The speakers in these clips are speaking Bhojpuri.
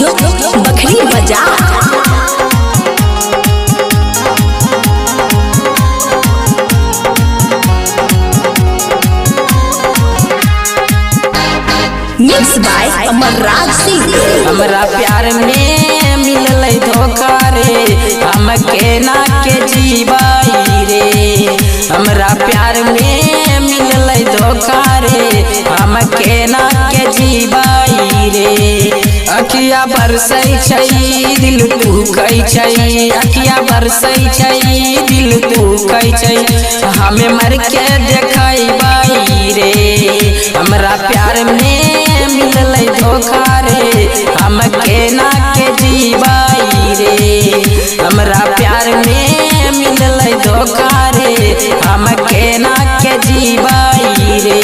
स्टूडियो बखरी बाजार। Mix by Amarraj Singh. हमरा प्यार में मिलल धोखा रे, हम केना के जीवाई रे। हमरा प्यार में मिलल धोखा रे, हम केना के जीवाई रे। अखिया बरसै छै दिल टूकै छै, अखिया बरसै छै दिल टूकै छै। हमें मर के देखैबै रे। हमरा प्यार में मिलल धोखा रे, हम केना के जीवाई रे। हमरा प्यार में मिलल धोखा रे, हम केना के जीवाई रे।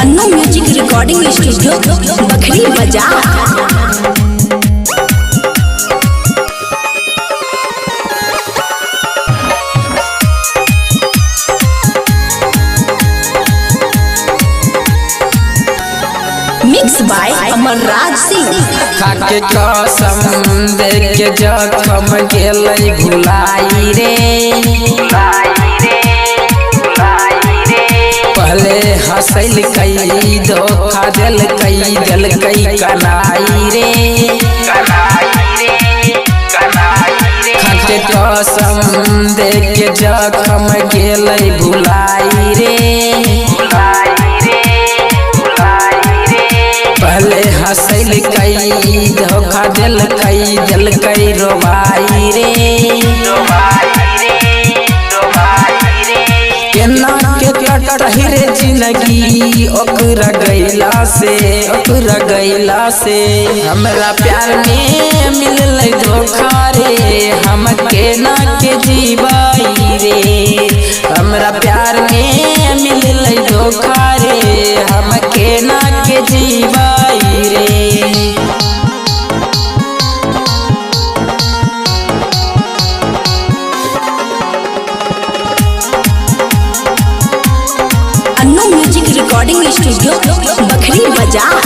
Annu music recording studio Bakhri बाजार। Mix by Amarraj Singh. खाके कसम देख के जखम गेलै भुलाई रे। पहले हंसल कई धोखा दिल कई कनाई रे। खाके कसम देख के जखम गेलै भुलाई रे। पहले हंसल कई धोखा दिल कई रोबाई रे। केना के कटहि रे जिंदगी ओकरा गैला से हमरा प्यार में मिलल धोखा रे, हम केना के जीवाई रे। हमरा प्यार में मिलल धोखा रे, हम केना के जीवाई रे। Annu music recording studio Bakhri बाजार।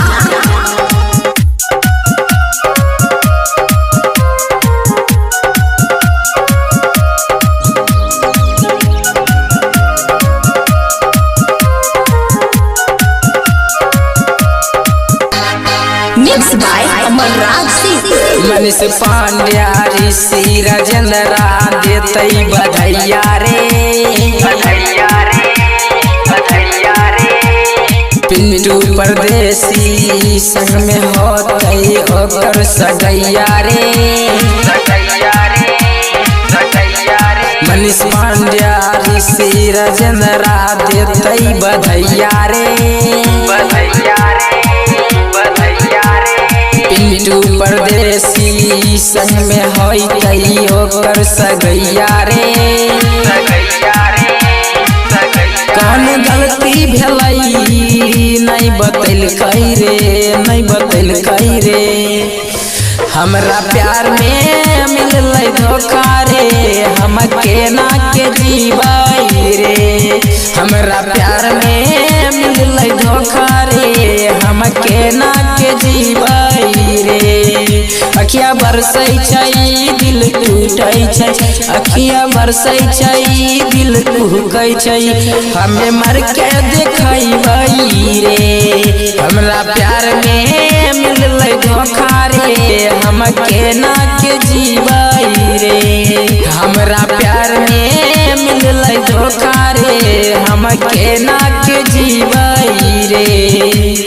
Mix by Amarraj Singh. मनीष पांड्या ऋषि राजेंद्र देतै बधैया रे। पिंटू परदेसी संग में होतै ओकर सगैया रे। मनीष पांड्या ऋषि राजेंद्र देतै बधैया रे। पिंटू परदेसी संग में होतै ओकर सगैया रे। कौन गलती भेलै नहीं बतैलकै रे। हमरा प्यार में मिलल धोखा रे, हम केना के जीवाई रे। हमरा प्यार में मिलल धोखा रे, हम केना के जीवाई रे। अखिया बरसै छै दिल टूटै छै, अखिया बरसै छै दिल टूटै छै। हमें मर के देखैबै रे। हमरा प्यार में मिलल धोखा रे, हम केना के जीवाई रे। हमरा प्यार में मिलल धोखा रे, हम केना के जीवाई रे।